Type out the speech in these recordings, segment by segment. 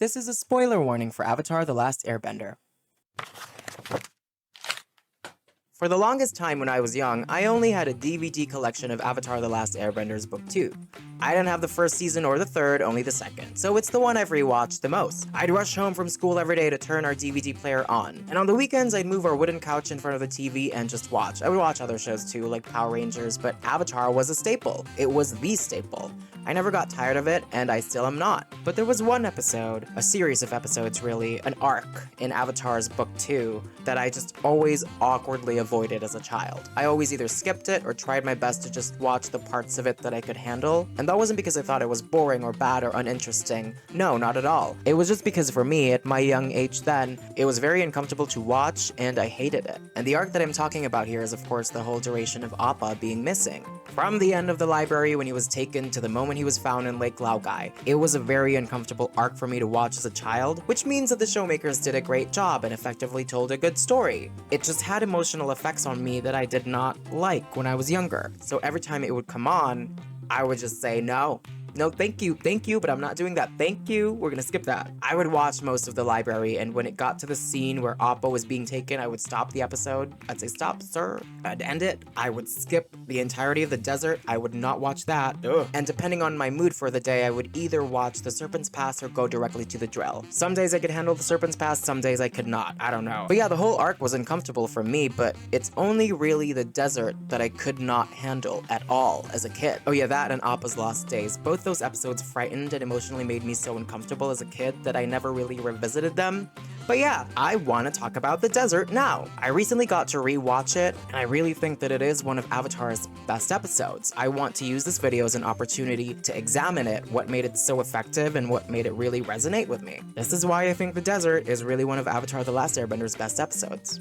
This is a spoiler warning for Avatar: The Last Airbender. For the longest time when I was young, I only had a DVD collection of Avatar: The Last Airbender's Book 2. I didn't have the first season or the third, only the second, so it's the one I've rewatched the most. I'd rush home from school every day to turn our DVD player on, and on the weekends I'd move our wooden couch in front of the TV and just watch. I would watch other shows too, like Power Rangers, but Avatar was a staple. It was the staple. I never got tired of it, and I still am not. But there was one episode, a series of episodes really, an arc in Avatar's Book 2 that I just always awkwardly avoided as a child. I always either skipped it or tried my best to just watch the parts of it that I could handle, and that wasn't because I thought it was boring or bad or uninteresting. No, not at all. It was just because for me, at my young age then, it was very uncomfortable to watch, and I hated it. And the arc that I'm talking about here is of course the whole duration of Appa being missing. From the end of the library when he was taken to the moment he was found in Lake Laogai. It was a very uncomfortable arc for me to watch as a child, which means that the showmakers did a great job and effectively told a good story. It just had emotional effects on me that I did not like when I was younger. So every time it would come on, I would just say no, thank you, but I'm not doing that, thank you, we're gonna skip that. I would watch most of the library, and when it got to the scene where Appa was being taken, I would stop the episode. I'd say, stop, sir. I'd end it. I would skip the entirety of the desert. I would not watch that. Ugh. And depending on my mood for the day, I would either watch the Serpent's Pass or go directly to the drill. Some days I could handle the Serpent's Pass, some days I could not. I don't know. But yeah, the whole arc was uncomfortable for me, but it's only really the desert that I could not handle at all as a kid. Oh yeah, that and Appa's Lost Days. Both those episodes frightened and emotionally made me so uncomfortable as a kid that I never really revisited them. But yeah, I want to talk about the desert now. I recently got to rewatch it, and I really think that it is one of Avatar's best episodes. I want to use this video as an opportunity to examine it, what made it so effective and what made it really resonate with me. This is why I think the desert is really one of Avatar: The Last Airbender's best episodes.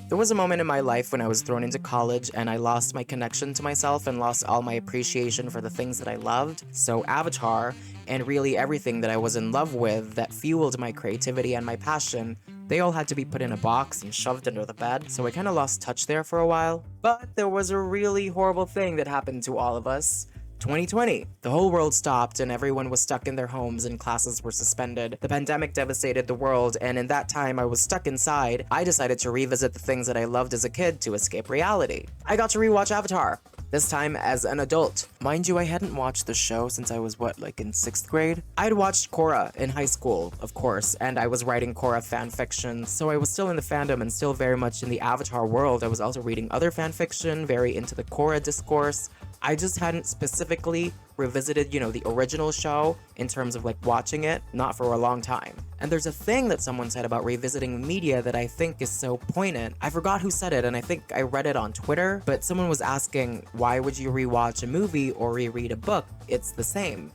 There was a moment in my life when I was thrown into college and I lost my connection to myself and lost all my appreciation for the things that I loved. So Avatar, and really everything that I was in love with that fueled my creativity and my passion, they all had to be put in a box and shoved under the bed, so I kinda lost touch there for a while. But there was a really horrible thing that happened to all of us. 2020. The whole world stopped and everyone was stuck in their homes and classes were suspended. The pandemic devastated the world, and in that time I was stuck inside. I decided to revisit the things that I loved as a kid to escape reality. I got to rewatch Avatar, this time as an adult. Mind you, I hadn't watched the show since I was in 6th grade? I'd watched Korra in high school, of course, and I was writing Korra fanfiction, so I was still in the fandom and still very much in the Avatar world. I was also reading other fanfiction, very into the Korra discourse. I just hadn't specifically revisited, the original show in terms of watching it, not for a long time. And there's a thing that someone said about revisiting media that I think is so poignant. I forgot who said it, and I think I read it on Twitter, but someone was asking, why would you rewatch a movie or reread a book? It's the same.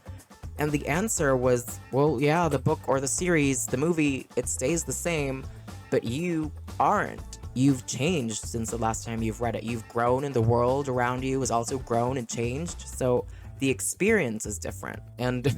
And the answer was, well, yeah, the book or the series, the movie, it stays the same, but you aren't. You've changed since the last time you've read it. You've grown and the world around you has also grown and changed. So the experience is different. And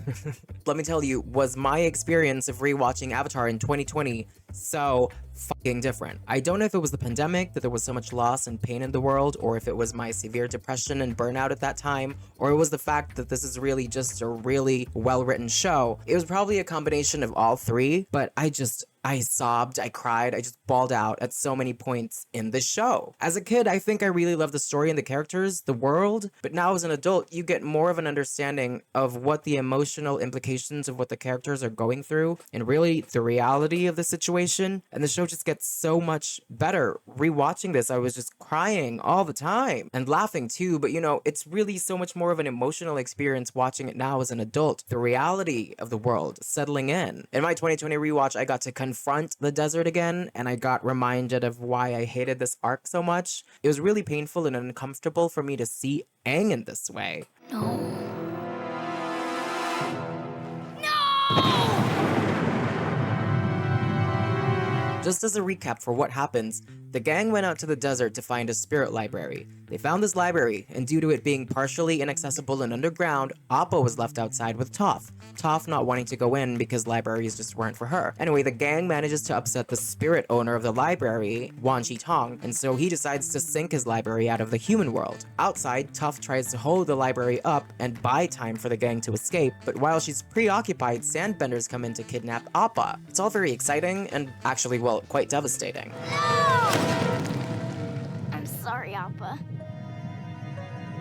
let me tell you, was my experience of rewatching Avatar in 2020 so fucking different. I don't know if it was the pandemic, that there was so much loss and pain in the world, or if it was my severe depression and burnout at that time, or it was the fact that this is really just a really well-written show. It was probably a combination of all three, but I sobbed, I cried, I just bawled out at so many points in this show. As a kid, I think I really loved the story and the characters, the world, but now as an adult, you get more of an understanding of what the emotional implications of what the characters are going through, and really the reality of the situation, and the show just gets so much better. Rewatching this, I was just crying all the time, and laughing too, but it's really so much more of an emotional experience watching it now as an adult. The reality of the world settling in. In my 2020 rewatch, I got to confront the desert again, and I got reminded of why I hated this arc so much. It was really painful and uncomfortable for me to see Aang in this way. No. Just as a recap for what happens, The gang went out to the desert to find a spirit library. They found this library, and due to it being partially inaccessible and underground, Appa was left outside with Toph. Toph not wanting to go in because libraries just weren't for her. Anyway, the gang manages to upset the spirit owner of the library, Wan Shi Tong, and so he decides to sink his library out of the human world. Outside, Toph tries to hold the library up and buy time for the gang to escape, but while she's preoccupied, sandbenders come in to kidnap Appa. It's all very exciting and actually, well, quite devastating. I'm sorry, Appa.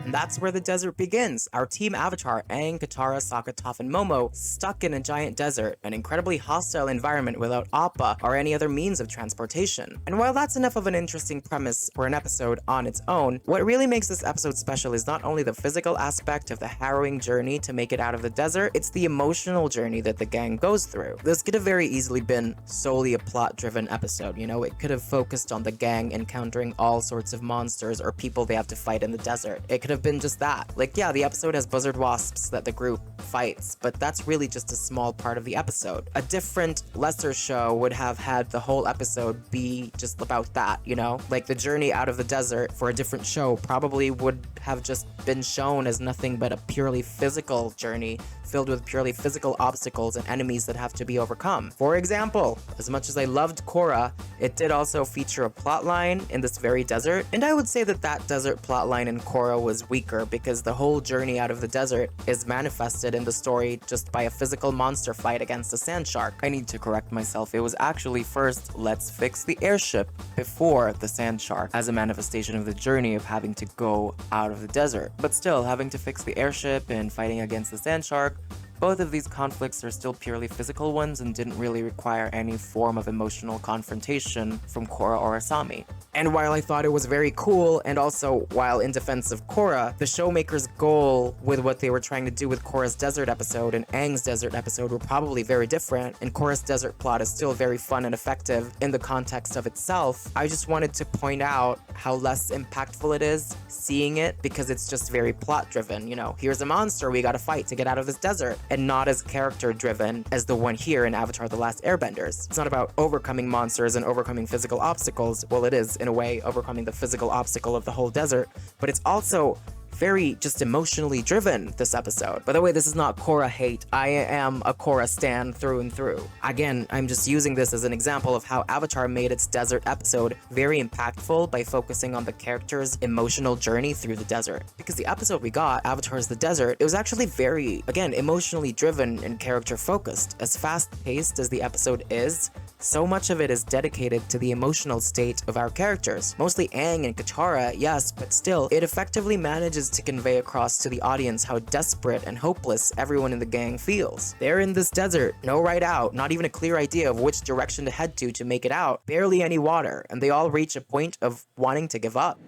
And that's where the desert begins. Our team Avatar, Aang, Katara, Sokka, Toph, and Momo, stuck in a giant desert, an incredibly hostile environment without Appa or any other means of transportation. And while that's enough of an interesting premise for an episode on its own, what really makes this episode special is not only the physical aspect of the harrowing journey to make it out of the desert, it's the emotional journey that the gang goes through. This could have very easily been solely a plot-driven episode, you know? It could have focused on the gang encountering all sorts of monsters or people they have to fight in the desert. It could have been just that. Like, yeah, the episode has Buzzard Wasps that the group fights, but that's really just a small part of the episode. A different, lesser show would have had the whole episode be just about that, you know? Like, the journey out of the desert for a different show probably would have just been shown as nothing but a purely physical journey filled with purely physical obstacles and enemies that have to be overcome. For example, as much as I loved Korra, it did also feature a plotline in this very desert, and I would say that that desert plotline in Korra was weaker because the whole journey out of the desert is manifested in the story just by a physical monster fight against a sand shark. I need to correct myself, it was actually first, let's fix the airship before the sand shark, as a manifestation of the journey of having to go out of the desert. But still, having to fix the airship and fighting against the sand shark, both of these conflicts are still purely physical ones and didn't really require any form of emotional confrontation from Korra or Asami. And while I thought it was very cool, and also while in defense of Korra, the showmakers' goal with what they were trying to do with Korra's desert episode and Aang's desert episode were probably very different, and Korra's desert plot is still very fun and effective in the context of itself. I just wanted to point out how less impactful it is seeing it because it's just very plot driven, you know, here's a monster we gotta fight to get out of this desert, and not as character driven as the one here in Avatar: The Last Airbenders. It's not about overcoming monsters and overcoming physical obstacles. Well, it is, in a way, overcoming the physical obstacle of the whole desert, but it's also very just emotionally driven, this episode. By the way, this is not Korra hate. I am a Korra stan through and through. Again, I'm just using this as an example of how Avatar made its desert episode very impactful by focusing on the character's emotional journey through the desert. Because the episode we got, Avatar's the Desert, it was actually very, again, emotionally driven and character focused. As fast-paced as the episode is, so much of it is dedicated to the emotional state of our characters. Mostly Aang and Katara, yes, but still, it effectively manages to convey across to the audience how desperate and hopeless everyone in the gang feels. They're in this desert, no right out, not even a clear idea of which direction to head to make it out, barely any water, and they all reach a point of wanting to give up.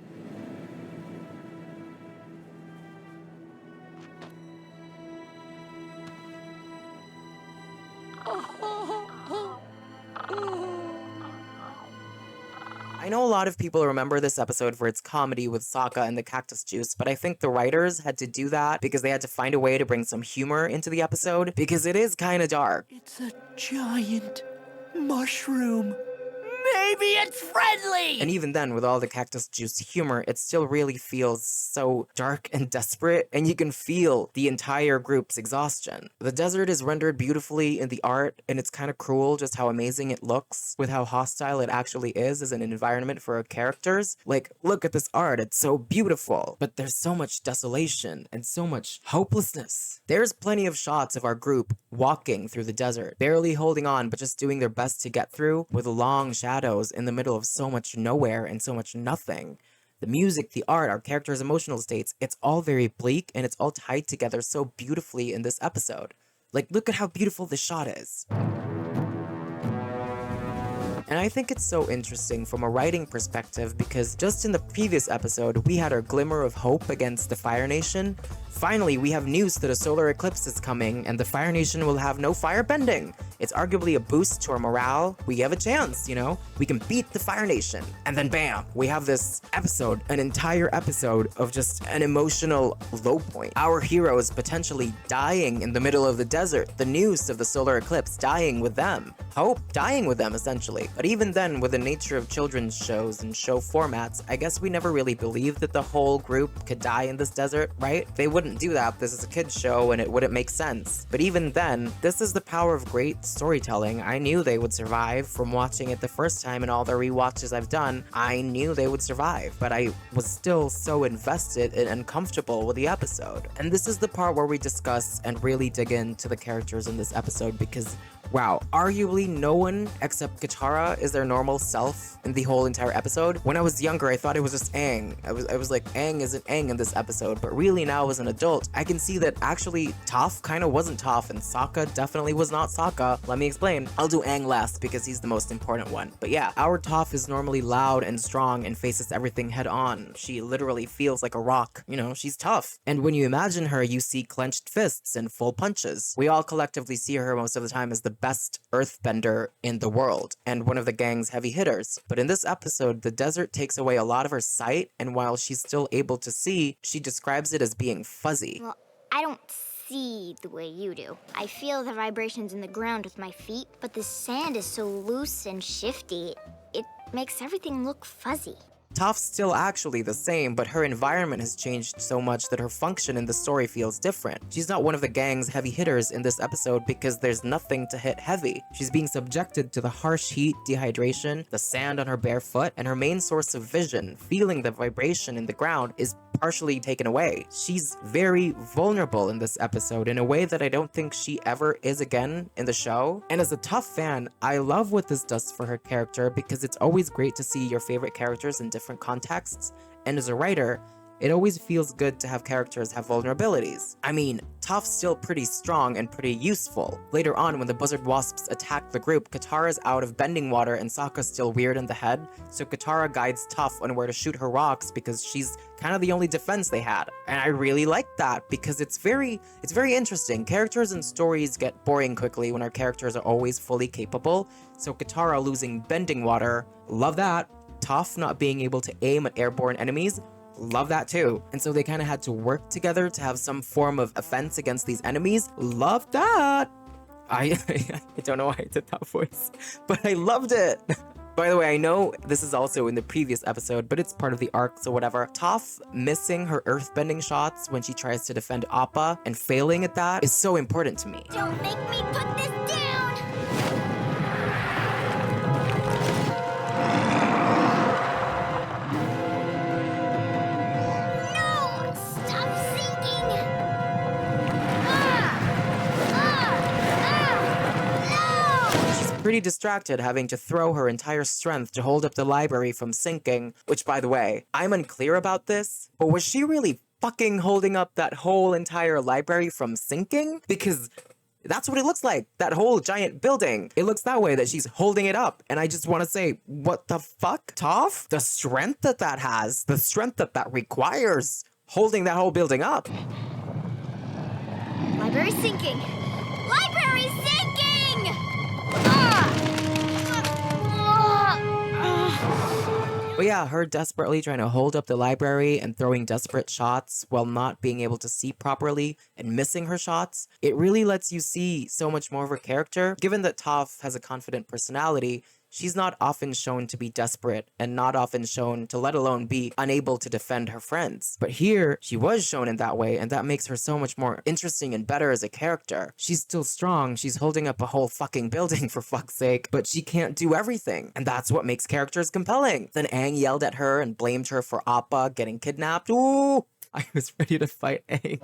I know a lot of people remember this episode for its comedy with Sokka and the cactus juice, but I think the writers had to do that because they had to find a way to bring some humor into the episode, because it is kinda dark. It's a giant mushroom. Maybe it's friendly! And even then, with all the cactus juice humor, it still really feels so dark and desperate, and you can feel the entire group's exhaustion. The desert is rendered beautifully in the art, and it's kind of cruel just how amazing it looks with how hostile it actually is as an environment for our characters. Like, look at this art, it's so beautiful, but there's so much desolation and so much hopelessness. There's plenty of shots of our group walking through the desert, barely holding on, but just doing their best to get through, with long shadows in the middle of so much nowhere and so much nothing. The music, the art, our characters' emotional states, it's all very bleak and it's all tied together so beautifully in this episode. Like, look at how beautiful this shot is. And I think it's so interesting from a writing perspective because just in the previous episode, we had our glimmer of hope against the Fire Nation. Finally, we have news that a solar eclipse is coming and the Fire Nation will have no firebending. It's arguably a boost to our morale. We have a chance, you know? We can beat the Fire Nation. And then bam, we have this episode, an entire episode of just an emotional low point. Our heroes potentially dying in the middle of the desert. The news of the solar eclipse dying with them. Hope dying with them, essentially. But even then, with the nature of children's shows and show formats, I guess we never really believed that the whole group could die in this desert, right? They wouldn't do that. This is a kid's show and it wouldn't make sense. But even then, this is the power of great storytelling. I knew they would survive from watching it the first time and all the rewatches I've done. I knew they would survive, but I was still so invested and uncomfortable with the episode. And this is the part where we discuss and really dig into the characters in this episode because wow, arguably no one except Katara is their normal self in the whole entire episode. When I was younger, I thought it was just Aang. I was like, Aang isn't Aang in this episode, but really now as an adult, I can see that actually Toph kind of wasn't Toph and Sokka definitely was not Sokka. Let me explain. I'll do Aang last because he's the most important one. But yeah, our Toph is normally loud and strong and faces everything head on. She literally feels like a rock. You know, she's tough. And when you imagine her, you see clenched fists and full punches. We all collectively see her most of the time as the best earthbender in the world and one of the gang's heavy hitters. But in this episode, the desert takes away a lot of her sight, and while she's still able to see, she describes it as being fuzzy. Well, I don't see the way you do. I feel the vibrations in the ground with my feet, but the sand is so loose and shifty, it makes everything look fuzzy. Toph's still actually the same, but her environment has changed so much that her function in the story feels different. She's not one of the gang's heavy hitters in this episode because there's nothing to hit heavy. She's being subjected to the harsh heat, dehydration, the sand on her bare foot, and her main source of vision, feeling the vibration in the ground, is partially taken away. She's very vulnerable in this episode in a way that I don't think she ever is again in the show. And as a Toph fan, I love what this does for her character because it's always great to see your favorite characters in different contexts. And as a writer, it always feels good to have characters have vulnerabilities. I mean, Toph's still pretty strong and pretty useful. Later on, when the Buzzard Wasps attack the group, Katara's out of bending water and Sokka's still weird in the head, so Katara guides Toph on where to shoot her rocks because she's kind of the only defense they had. And I really like that because it's very interesting. Characters and stories get boring quickly when our characters are always fully capable, so Katara losing bending water, love that. Toph not being able to aim at airborne enemies, love that too. And so they kind of had to work together to have some form of offense against these enemies. Love that. I don't know why I did that voice, but I loved it. By the way, I know this is also in the previous episode, but it's part of the arc, so whatever. Toph missing her earthbending shots when she tries to defend Appa and failing at that is so important to me. Don't make me put this down! Pretty distracted, having to throw her entire strength to hold up the library from sinking, which, by the way, I'm unclear about this, but was she really fucking holding up that whole entire library from sinking? Because that's what it looks like, that whole giant building. It looks that way, that she's holding it up, and I just want to say, what the fuck? Toph? The strength that that has, the strength that that requires, holding that whole building up. Library sinking! Library sinking! But yeah, her desperately trying to hold up the library and throwing desperate shots while not being able to see properly and missing her shots, it really lets you see so much more of her character. Given that Toph has a confident personality, she's not often shown to be desperate and not often shown to let alone be unable to defend her friends. But here, she was shown in that way, and that makes her so much more interesting and better as a character. She's still strong, she's holding up a whole fucking building for fuck's sake, but she can't do everything. And that's what makes characters compelling. Then Aang yelled at her and blamed her for Appa getting kidnapped. Ooh! I was ready to fight Aang.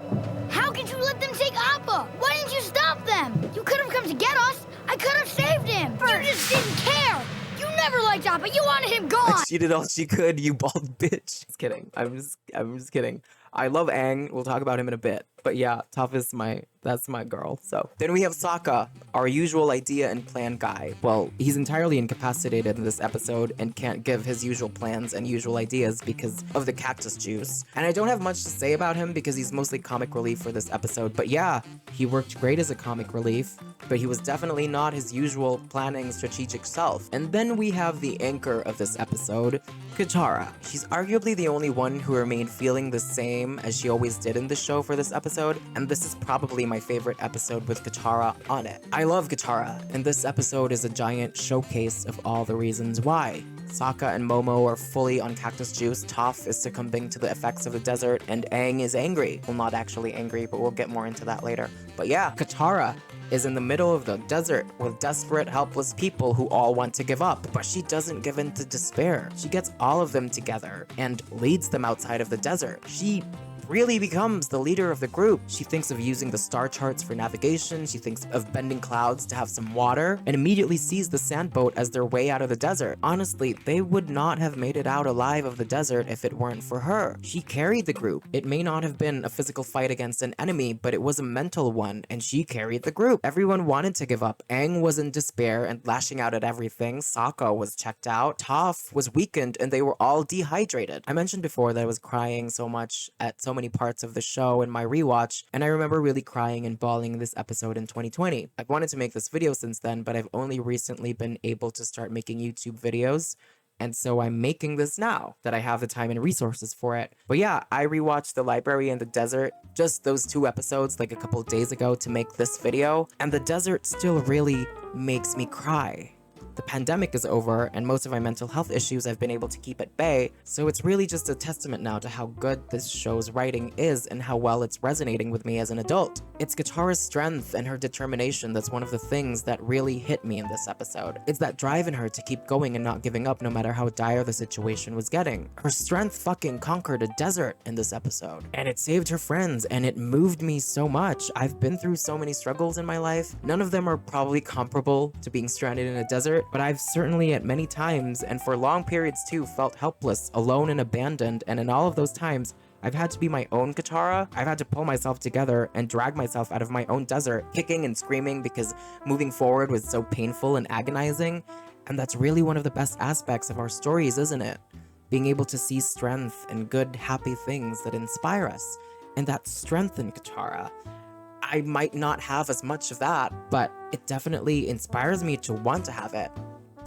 How could you let them take Appa? Why didn't you stop them? You could have come to get us. I could have saved him. You just didn't care. You never liked Appa. You wanted him gone. She did all she could, you bald bitch. Just kidding. I'm just kidding. I love Aang. We'll talk about him in a bit. But yeah, Toph is that's my girl. So then we have Sokka, our usual idea and plan guy. Well, he's entirely incapacitated in this episode and can't give his usual plans and usual ideas because of the cactus juice. And I don't have much to say about him because he's mostly comic relief for this episode. But yeah, he worked great as a comic relief, but he was definitely not his usual planning strategic self. And then we have the anchor of this episode, Katara. She's arguably the only one who remained feeling the same as she always did in the show for this episode, and this is probably my favorite episode with Katara on it. I love Katara, and this episode is a giant showcase of all the reasons why. Sokka and Momo are fully on cactus juice, Toph is succumbing to the effects of the desert, and Aang is angry. Well, not actually angry, but we'll get more into that later. But yeah, Katara is in the middle of the desert with desperate, helpless people who all want to give up, but she doesn't give in to despair. She gets all of them together and leads them outside of the desert. She really becomes the leader of the group. She thinks of using the star charts for navigation, she thinks of bending clouds to have some water, and immediately sees the sandboat as their way out of the desert. Honestly, they would not have made it out alive of the desert if it weren't for her. She carried the group. It may not have been a physical fight against an enemy, but it was a mental one, and she carried the group. Everyone wanted to give up. Aang was in despair and lashing out at everything. Sokka was checked out. Toph was weakened, and they were all dehydrated. I mentioned before that I was crying so much at so many parts of the show in my rewatch, and I remember really crying and bawling this episode in 2020. I've wanted to make this video since then, but I've only recently been able to start making YouTube videos, and so I'm making this now that I have the time and resources for it. But yeah, I rewatched The Library and the Desert, just those 2 episodes like a couple of days ago to make this video, and the desert still really makes me cry. The pandemic is over, and most of my mental health issues I've been able to keep at bay, so it's really just a testament now to how good this show's writing is and how well it's resonating with me as an adult. It's Katara's strength and her determination that's one of the things that really hit me in this episode. It's that drive in her to keep going and not giving up no matter how dire the situation was getting. Her strength fucking conquered a desert in this episode, and it saved her friends, and it moved me so much. I've been through so many struggles in my life. None of them are probably comparable to being stranded in a desert, but I've certainly at many times, and for long periods too, felt helpless, alone and abandoned, and in all of those times, I've had to be my own Katara. I've had to pull myself together and drag myself out of my own desert, kicking and screaming because moving forward was so painful and agonizing, and that's really one of the best aspects of our stories, isn't it? Being able to see strength and good, happy things that inspire us, and that strength in Katara. I might not have as much of that, but it definitely inspires me to want to have it.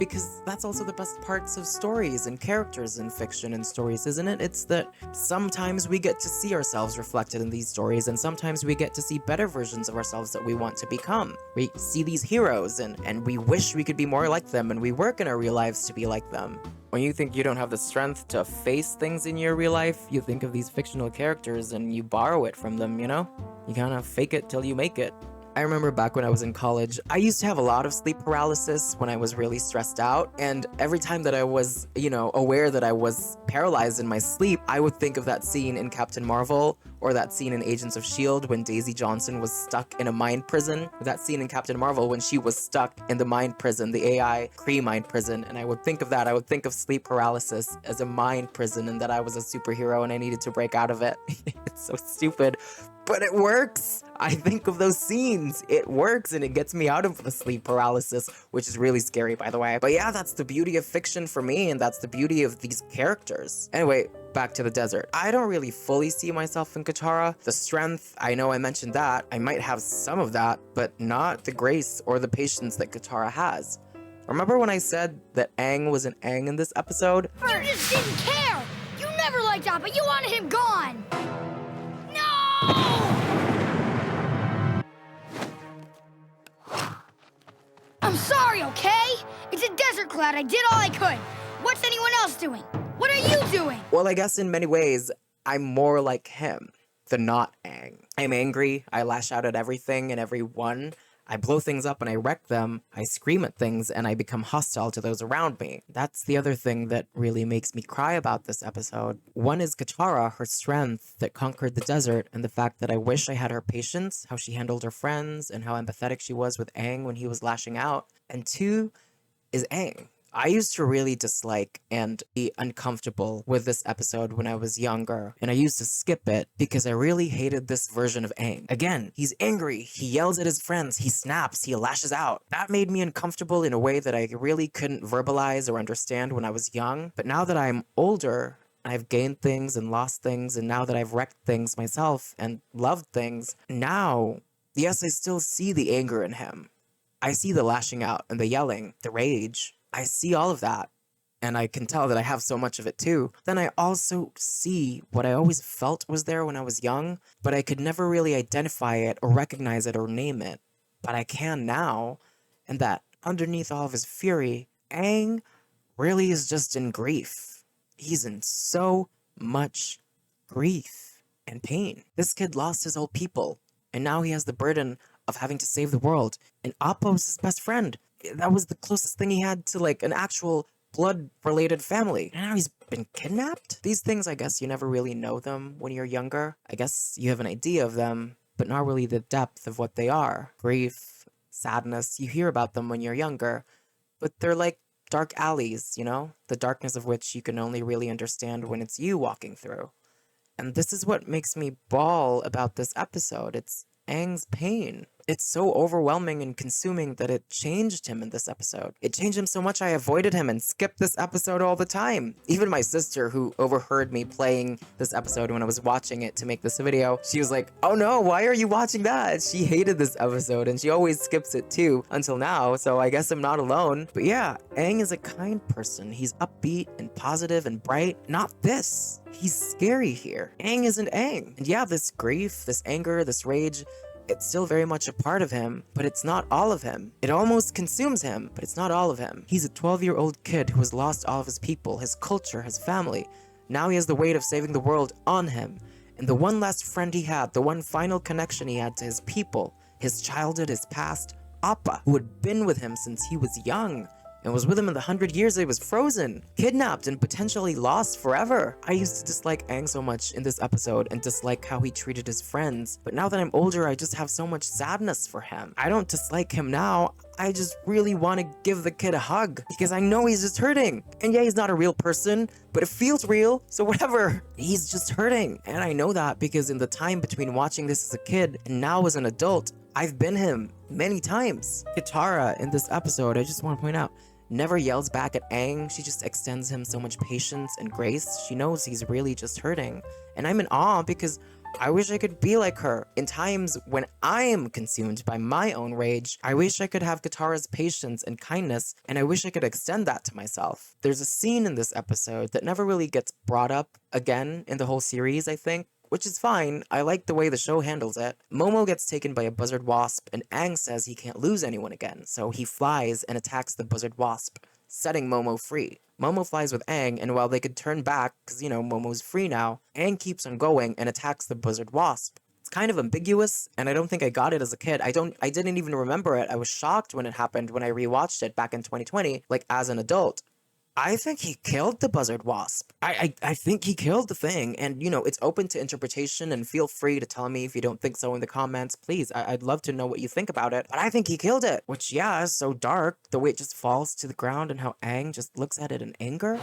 Because that's also the best parts of stories and characters in fiction and stories, isn't it? It's that sometimes we get to see ourselves reflected in these stories, and sometimes we get to see better versions of ourselves that we want to become. We see these heroes, and we wish we could be more like them, and we work in our real lives to be like them. When you think you don't have the strength to face things in your real life, you think of these fictional characters and you borrow it from them, you know? You kind of fake it till you make it. I remember back when I was in college, I used to have a lot of sleep paralysis when I was really stressed out, and every time that I was, aware that I was paralyzed in my sleep, I would think of that scene in Captain Marvel, or that scene in Agents of S.H.I.E.L.D. when Daisy Johnson was stuck in a mind prison, or that scene in Captain Marvel when she was stuck in the mind prison, the AI Kree mind prison, and I would think of that. I would think of sleep paralysis as a mind prison and that I was a superhero and I needed to break out of it. It's so stupid, but it works. I think of those scenes. It works and it gets me out of the sleep paralysis, which is really scary, by the way. But yeah, that's the beauty of fiction for me, and that's the beauty of these characters. Anyway, back to the desert. I don't really fully see myself in Katara. The strength, I know I mentioned that. I might have some of that, but not the grace or the patience that Katara has. Remember when I said that Aang was an Aang in this episode? You just didn't care! You never liked Appa, you wanted him gone! No! I'm sorry, okay? It's a desert cloud, I did all I could. What's anyone else doing? What are you doing? Well, I guess in many ways, I'm more like him, the not Aang. I'm angry, I lash out at everything and everyone. I blow things up and I wreck them, I scream at things, and I become hostile to those around me. That's the other thing that really makes me cry about this episode. One is Katara, her strength that conquered the desert, and the fact that I wish I had her patience, how she handled her friends, and how empathetic she was with Aang when he was lashing out. And 2 is Aang. I used to really dislike and be uncomfortable with this episode when I was younger, and I used to skip it because I really hated this version of Aang. Again, he's angry, he yells at his friends, he snaps, he lashes out. That made me uncomfortable in a way that I really couldn't verbalize or understand when I was young, but now that I'm older, I've gained things and lost things, and now that I've wrecked things myself and loved things, now, yes, I still see the anger in him. I see the lashing out and the yelling, the rage. I see all of that, and I can tell that I have so much of it too. Then I also see what I always felt was there when I was young, but I could never really identify it or recognize it or name it. But I can now, and that underneath all of his fury, Aang really is just in grief. He's in so much grief and pain. This kid lost his whole people, and now he has the burden of having to save the world. And Appa's his best friend. That was the closest thing he had to like an actual blood-related family. And now he's been kidnapped? These things, I guess you never really know them when you're younger. I guess you have an idea of them, but not really the depth of what they are. Grief, sadness, you hear about them when you're younger, but they're like dark alleys, you know? The darkness of which you can only really understand when it's you walking through. And this is what makes me bawl about this episode. It's Aang's pain. It's so overwhelming and consuming that it changed him in this episode. It changed him so much I avoided him and skipped this episode all the time. Even my sister, who overheard me playing this episode when I was watching it to make this video, she was like, "Oh no, why are you watching that?" She hated this episode and she always skips it too, until now, so I guess I'm not alone. But yeah, Aang is a kind person. He's upbeat and positive and bright. Not this. He's scary here. Aang isn't Aang. And yeah, this grief, this anger, this rage, it's still very much a part of him, but it's not all of him. It almost consumes him, but it's not all of him. He's a 12-year-old kid who has lost all of his people, his culture, his family. Now he has the weight of saving the world on him. And the one last friend he had, the one final connection he had to his people, his childhood, his past, Appa, who had been with him since he was young, and was with him in the 100 years that he was frozen, kidnapped, and potentially lost forever. I used to dislike Aang so much in this episode and dislike how he treated his friends, but now that I'm older, I just have so much sadness for him. I don't dislike him now, I just really want to give the kid a hug, because I know he's just hurting. And yeah, he's not a real person, but it feels real, so whatever. He's just hurting, and I know that because in the time between watching this as a kid and now as an adult, I've been him many times. Katara in this episode, I just want to point out, never yells back at Aang. She just extends him so much patience and grace. She knows he's really just hurting. And I'm in awe because I wish I could be like her. In times when I am consumed by my own rage, I wish I could have Katara's patience and kindness, and I wish I could extend that to myself. There's a scene in this episode that never really gets brought up again in the whole series, I think, which is fine. I like the way the show handles it. Momo gets taken by a Buzzard Wasp, and Aang says he can't lose anyone again, so he flies and attacks the Buzzard Wasp, setting Momo free. Momo flies with Aang, and while they could turn back, because, you know, Momo's free now, Aang keeps on going and attacks the Buzzard Wasp. It's kind of ambiguous, and I don't think I got it as a kid. I didn't even remember it. I was shocked when it happened when I rewatched it back in 2020, like as an adult. I think he killed the Buzzard Wasp. I think he killed the thing, and you know, it's open to interpretation, and feel free to tell me if you don't think so in the comments, please. I'd love to know what you think about it, but I think he killed it, which yeah, is so dark, the way it just falls to the ground and how Aang just looks at it in anger.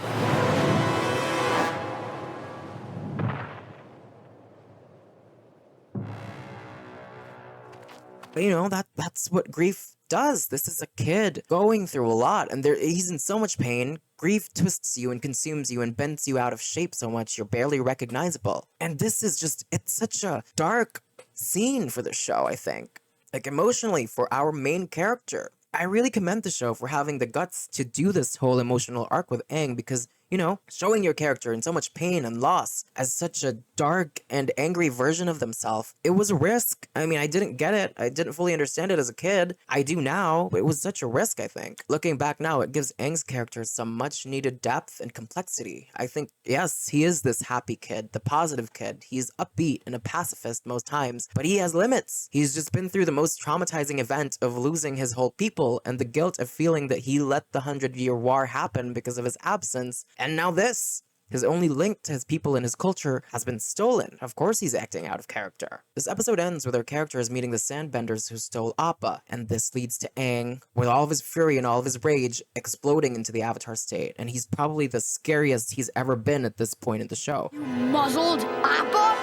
But you know, that's what grief does. This is a kid going through a lot, and he's in so much pain. Grief twists you and consumes you and bends you out of shape so much you're barely recognizable. And this is just, it's such a dark scene for the show, I think. Like, emotionally, for our main character. I really commend the show for having the guts to do this whole emotional arc with Aang, because, you know, showing your character in so much pain and loss as such a dark and angry version of themselves, it was a risk. I mean, I didn't get it. I didn't fully understand it as a kid. I do now, but it was such a risk, I think. Looking back now, it gives Aang's character some much needed depth and complexity. I think, yes, he is this happy kid, the positive kid. He's upbeat and a pacifist most times, but he has limits. He's just been through the most traumatizing event of losing his whole people and the guilt of feeling that he let the 100-Year War happen because of his absence. And now this. His only link to his people and his culture has been stolen. Of course he's acting out of character. This episode ends with our characters meeting the Sandbenders who stole Appa, and this leads to Aang, with all of his fury and all of his rage, exploding into the Avatar state, and he's probably the scariest he's ever been at this point in the show. You muzzled Appa?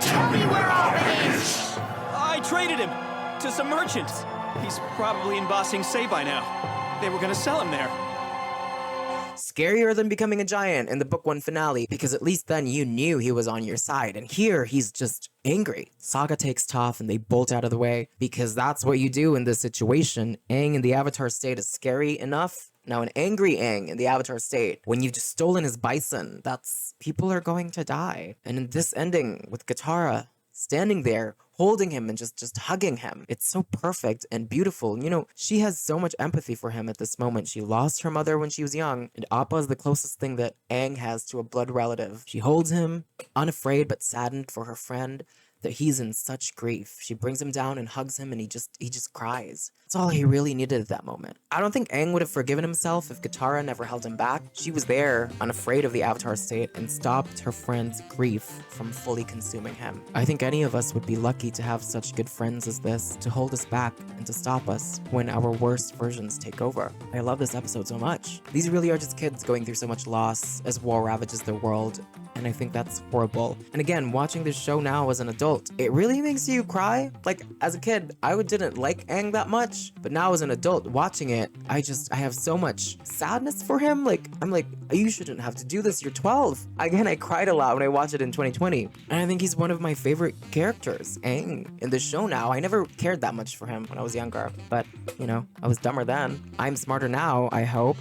Tell me where Appa is! I traded him to some merchants. He's probably in Ba Sing Se by now. They were gonna sell him there. Scarier than becoming a giant in the book 1 finale, because at least then you knew he was on your side, and here he's just angry. Sokka takes Toph and they bolt out of the way, because that's what you do in this situation. Aang in the Avatar state is scary enough. Now an Aangry Aang in the Avatar state, when you've just stolen his bison, people are going to die. And in this ending with Katara standing there, holding him and just hugging him. It's so perfect and beautiful. You know, she has so much empathy for him at this moment. She lost her mother when she was young, and Appa is the closest thing that Aang has to a blood relative. She holds him, unafraid but saddened for her friend, that he's in such grief. She brings him down and hugs him, and he just cries. That's all he really needed at that moment. I don't think Aang would have forgiven himself if Katara never held him back. She was there, unafraid of the Avatar state, and stopped her friend's grief from fully consuming him. I think any of us would be lucky to have such good friends as this, to hold us back and to stop us when our worst versions take over. I love this episode so much. These really are just kids going through so much loss as war ravages their world, and I think that's horrible. And again, watching this show now as an adult, it really makes you cry. Like, as a kid, I didn't like Aang that much, but now as an adult watching it, I have so much sadness for him. Like, I'm like, you shouldn't have to do this, you're 12. Again, I cried a lot when I watched it in 2020, and I think he's one of my favorite characters, Aang, in the show now. I never cared that much for him when I was younger, but, you know, I was dumber then. I'm smarter now, I hope.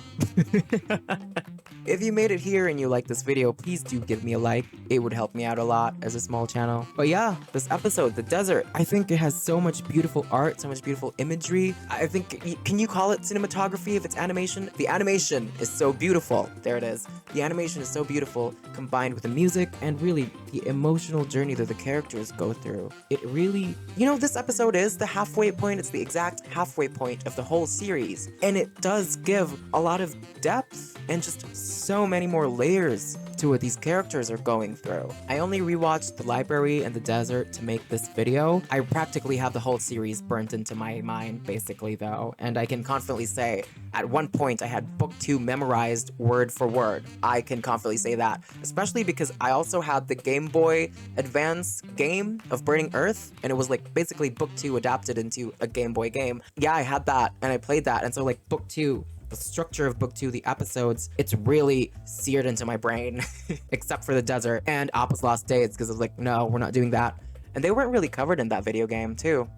If you made it here and you like this video, please do give me a like. It would help me out a lot as a small channel. But yeah, this episode, The Desert, I think it has so much beautiful art, so much beautiful imagery. I think, can you call it cinematography if it's animation? The animation is so beautiful. There it is. The animation is so beautiful, combined with the music and really the emotional journey that the characters go through. It really, you know, this episode is the halfway point. It's the exact halfway point of the whole series. And it does give a lot of depth and just so many more layers to what these characters are going through. I only rewatched The Library and The Desert to make this video. I practically have the whole series burnt into my mind, basically, though, and I can confidently say, at one point I had book 2 memorized word for word. I can confidently say that, especially because I also had the Game Boy Advance game of Burning Earth, and it was like basically book 2 adapted into a Game Boy game. Yeah, I had that, and I played that, and so like book 2, the structure of book 2, the episodes, it's really seared into my brain, except for The Desert and Appa's Lost Days, because I was like, no, we're not doing that. And they weren't really covered in that video game, too.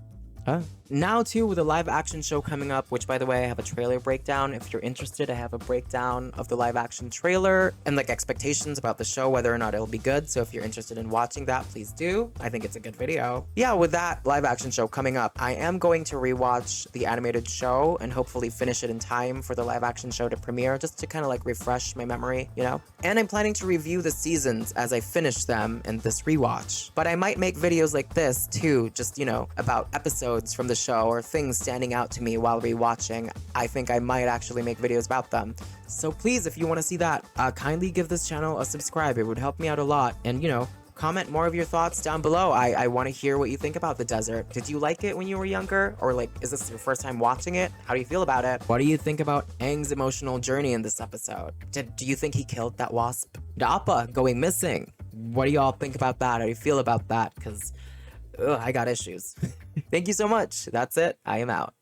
Now, too, with a live action show coming up, which, by the way, I have a trailer breakdown. If you're interested, I have a breakdown of the live action trailer and like expectations about the show, whether or not it'll be good. So if you're interested in watching that, please do. I think it's a good video. Yeah, with that live action show coming up, I am going to rewatch the animated show and hopefully finish it in time for the live action show to premiere, just to kind of like refresh my memory, you know? And I'm planning to review the seasons as I finish them in this rewatch. But I might make videos like this too, just, you know, about episodes from the show or things standing out to me while rewatching. I think I might actually make videos about them. So please, if you want to see that, kindly give this channel a subscribe. It would help me out a lot. And, you know, comment more of your thoughts down below. I want to hear what you think about The Desert. Did you like it when you were younger? Or like, is this your first time watching it? How do you feel about it? What do you think about Aang's emotional journey in this episode? Do you think he killed that wasp? Appa going missing. What do y'all think about that? How do you feel about that? Because I got issues. Thank you so much. That's it. I am out.